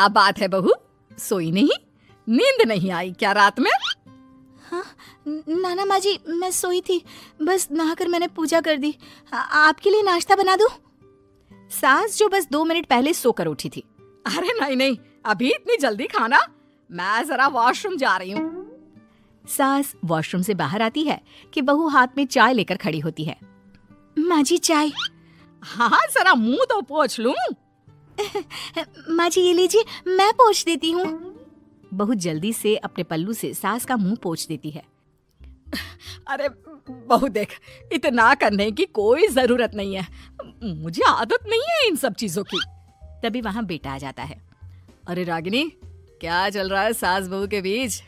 क्या बात है बहू, सोई नहीं? नींद नहीं आई क्या रात में? हाँ नाना माँ जी, मैं सोई थी, बस नहाकर मैंने पूजा कर दी। आपके लिए नाश्ता बना दूं? सास जो बस 2 मिनट पहले सोकर उठी थी। अरे नहीं नहीं, अभी इतनी जल्दी खाना? मैं जरा वॉशरूम जा रही हूँ। सास वॉशरूम से बाहर आती है कि बहू हाथ में चाय लेकर खड़ी होती है। माँ जी चाय। हाँ जरा मुंह तो पोंछ लूं। माँ जी ये लीजिए, मैं पोंछ देती हूँ। बहू जल्दी से अपने पल्लू से सास का मुंह पोंछ देती है। अरे बहू देख, इतना करने की कोई जरूरत नहीं है, मुझे आदत नहीं है इन सब चीजों की। तभी वहां बेटा आ जाता है। अरे रागिनी, क्या चल रहा है सास बहू के बीच?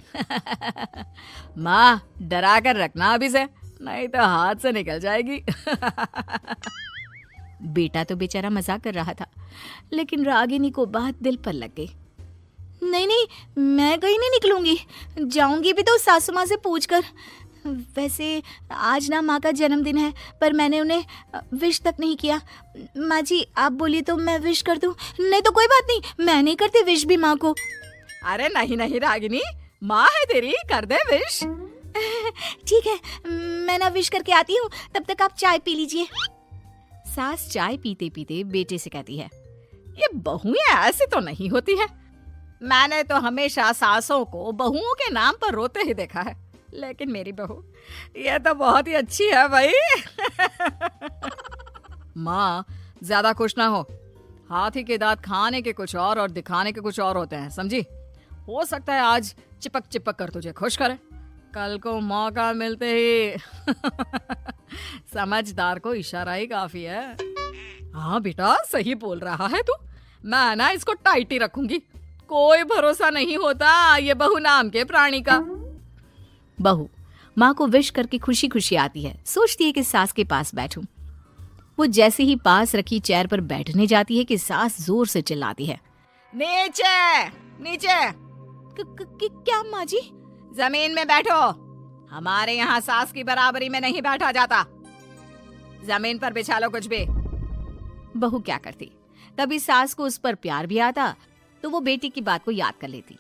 माँ डरा कर रखना अभी से, नहीं तो हाथ से निकल जाएगी। बेटा तो बेचारा मजाक कर रहा था, लेकिन रागिनी को बात दिल पर लग गई। नहीं नहीं, मैं कहीं नहीं निकलूंगी, जाऊंगी भी तो सासू माँ से पूछकर। वैसे आज ना माँ का जन्मदिन है, पर मैंने उन्हें विश तक नहीं किया। माँ जी आप बोलिए तो मैं विश कर दूं? नहीं तो कोई बात नहीं, मैं नहीं करती विश भी माँ को। अरे नहीं नहीं रागिनी, माँ है तेरी, कर दे विश। ठीक है, मैं ना विश करके आती हूँ, तब तक आप चाय पी लीजिए। सास चाय पीते पीते बेटे से कहती है, ये बहुएं ऐसी तो नहीं होती है। मैंने तो हमेशा सासों को बहुओं के नाम पर रोते ही देखा है, लेकिन मेरी बहू ये तो बहुत ही अच्छी है भाई। माँ ज्यादा खुश ना हो, हाथी के दांत खाने के कुछ और दिखाने के कुछ और होते हैं, समझी? हो सकता है आज चिपक चिपक कर तुझे खुश करे, कल को मौका मिलते ही। समझदार को इशारा ही काफी है। हाँ बेटा सही बोल रहा है तू, मैं ना इसको टाइट ही रखूंगी, कोई भरोसा नहीं होता ये बहू नाम के प्राणी का। बहू माँ को विश करके खुशी खुशी आती है, सोचती है कि सास के पास बैठूं। वो जैसे ही पास रखी चेयर पर बैठने जाती है कि सास जोर से चिल्लाती है, नीचे नीचे। क्या माँ जी? जमीन में बैठो, हमारे यहाँ सास की बराबरी में नहीं बैठा जाता, जमीन पर बिछा लो कुछ भी। बहू क्या करती, तभी सास को उस पर प्यार भी आता तो वो बेटी की बात को याद कर लेती,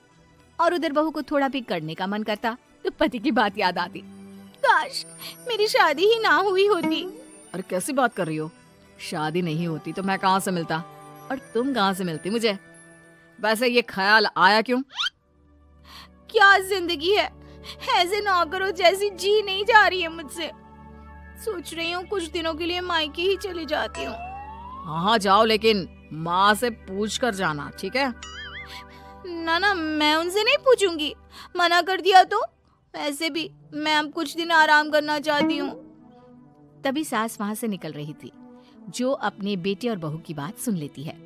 और उधर बहू को थोड़ा भी करने का मन करता तो पति की बात याद आती। काश मेरी शादी ही ना हुई होती। अरे कैसी बात कर रही हो, शादी नहीं होती तो मैं कहाँ से मिलता और तुम कहाँ से मिलती मुझे? वैसे ये ख्याल आया क्यों? क्या जिंदगी है, ऐसे नौकरों जैसी जी नहीं जा रही है मुझसे। सोच रही हूँ कुछ दिनों के लिए मायके ही चली जाती हूँ। हाँ जाओ, लेकिन माँ से पूछ कर जाना, ठीक है? ना मैं उनसे नहीं पूछूंगी, मना कर दिया तो। वैसे भी मैं अब कुछ दिन आराम करना चाहती हूँ। तभी सास वहाँ से निकल रही थी, जो अपने बेटे और बहू की बात सुन लेती है।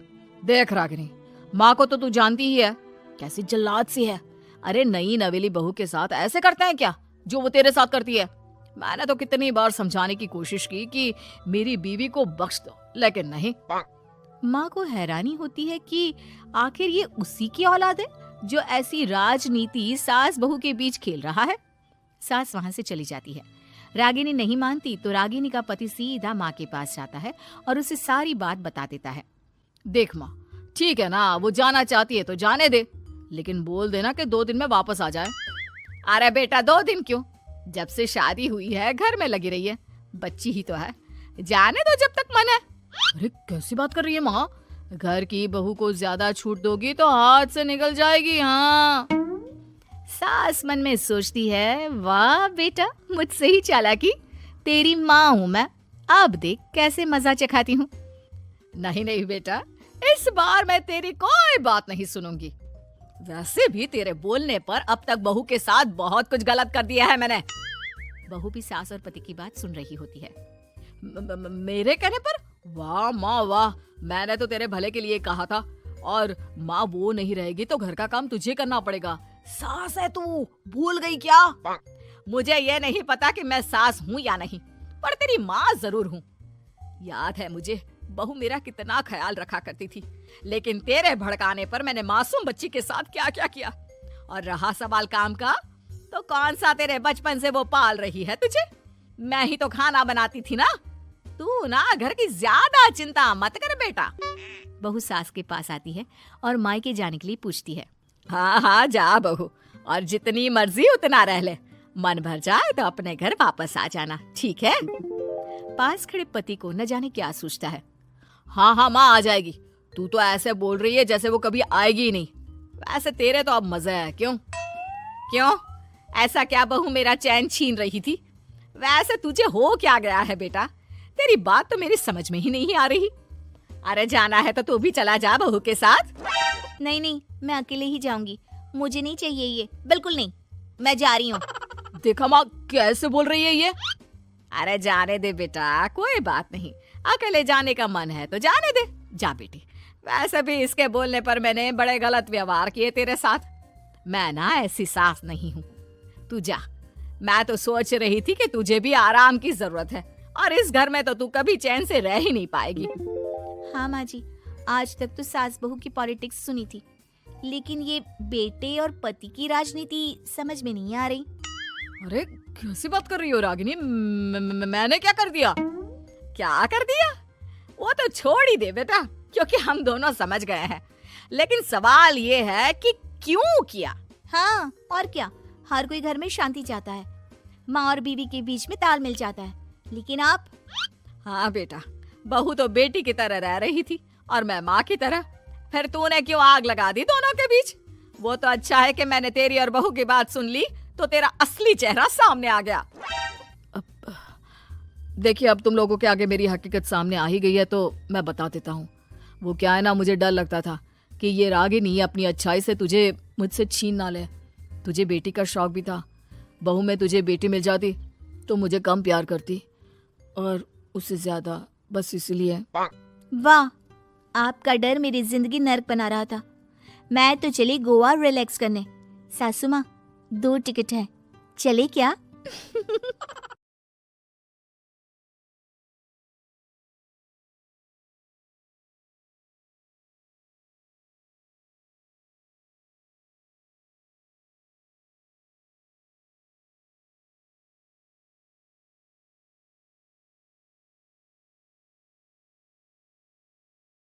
देख रागिनी, माँ को तो तू जानती ही है, कैसी जल्लाद सी है। अरे नई नवेली बहू के साथ ऐसे करते हैं क्या जो वो तेरे साथ करती है? मैंने तो कितनी बार समझाने की कोशिश की कि मेरी बीवी को बख्श दो, लेकिन नहीं। माँ को हैरानी होती है कि आखिर ये उसी की औलाद है जो ऐसी राजनीति सास बहू के बीच खेल रहा है। सास वहां से चली जाती है। रागिनी नहीं मानती तो रागिनी का पति सीधा माँ के पास जाता है और उसे सारी बात बता देता है। देख माँ, ठीक है ना, वो जाना चाहती है तो जाने दे, लेकिन बोल देना कि 2 दिन में वापस आ जाए। अरे बेटा 2 दिन क्यों, जब से शादी हुई है घर में लगी रही है, बच्ची ही तो है, जाने दो जब तक मन है। अरे कैसी बात कर रही है माँ, घर की बहू को ज्यादा छूट दोगी तो हाथ से निकल जाएगी। हाँ, सास मन में सोचती है, वाह बेटा मुझसे ही चालाकी, तेरी माँ हूँ मैं, अब देख कैसे मजा चखाती हूँ। नहीं नहीं बेटा, इस बार मैं तेरी कोई बात नहीं सुनूंगी। वैसे भी तेरे बोलने पर अब तक बहू के साथ बहुत कुछ गलत कर दिया है मैंने। बहू भी सास और पति की बात सुन रही होती है। मेरे कहने पर? वाह माँ वाह, मैंने तो तेरे भले के लिए कहा था, और माँ वो नहीं रहेगी तो घर का काम तुझे करना पड़ेगा। सास है तू, भूल गई क्या? मुझे ये नहीं पता कि मैं सास हूँ या नहीं, पर तेरी माँ जरूर हूँ। याद है मुझे बहू मेरा कितना ख्याल रखा करती थी, लेकिन तेरे भड़काने पर मैंने मासूम बच्ची के साथ क्या क्या किया। और रहा सवाल काम का, तो कौन सा तेरे बचपन से वो पाल रही है तुझे? मैं ही तो खाना बनाती थी ना। तू ना घर की ज्यादा चिंता मत कर बेटा। बहू सास के पास आती है और मायके जाने के लिए पूछती है। हाँ हाँ जा बहू, और जितनी मर्जी उतना रह ले, मन भर जाए तो अपने घर वापस आ जाना, ठीक है? पास खड़े पति को न जाने क्या सोचता है। हाँ हाँ माँ आ जाएगी, तू तो ऐसे बोल रही है जैसे वो कभी आएगी ही नहीं। वैसे तेरे तो अब मजे है। क्यों क्यों ऐसा क्या बहू मेरा चैन छीन रही थी? वैसे तुझे हो क्या गया है बेटा? तेरी बात तो मेरी समझ में ही नहीं आ रही। अरे जाना है तो तू भी चला जा बहू के साथ। नहीं नहीं, मैं अकेले ही जाऊंगी, मुझे नहीं चाहिए ये, बिल्कुल नहीं, मैं जा रही हूँ। देखा माँ कैसे बोल रही है ये। अरे जाने दे बेटा, कोई बात नहीं, अकेले जाने का मन है तो जाने दे, जा बेटी। वैसे भी इसके बोलने पर मैंने बड़े गलत व्यवहार किए तेरे साथ। मैं ना ऐसी सास नहीं हूँ, तू जा। मैं तो सोच रही थी कि तुझे भी आराम की जरूरत है, और इस घर में तो तू कभी चैन से रह ही नहीं पाएगी। हाँ माँ जी, आज तक तो सास बहू की पॉलिटिक्स सुनी थी, लेकिन ये बेटे और पति की राजनीति समझ में नहीं आ रही। अरे कैसी बात कर रही हो रागिनी? मैंने क्या कर दिया? क्या कर दिया वो तो छोड़ ही दे बेटा, क्योंकि हम दोनों समझ गए हैं। लेकिन सवाल ये है कि क्यों किया? हाँ और क्या, हर कोई घर में शांति चाहता है, माँ और बीवी के बीच में तालमेल चाहता है, लेकिन आप? हाँ बेटा, बहू तो बेटी की तरह रह रही थी और मैं माँ की तरह। फिर तूने क्यों आग लगा दी दोनों के बीच? वो तो अच्छा है कि मैंने तेरी और बहू की बात सुन ली, तो तेरा असली चेहरा सामने आ गया। देखिए अब तुम लोगों के आगे मेरी हकीकत सामने आ ही गई है तो मैं बता देता हूँ। वो क्या है ना, मुझे डर लगता था कि ये रागिनी अपनी अच्छाई से तुझे मुझसे छीन ना ले। तुझे बेटी का शौक भी था, बहू में तुझे बेटी मिल जाती तो मुझे कम प्यार करती, और उससे ज्यादा, बस इसलिए। वाह, आपका डर मेरी जिंदगी नर्क बना रहा था। मैं तो चली गोवा रिलैक्स करने। सासू माँ 2 टिकट है, चले क्या?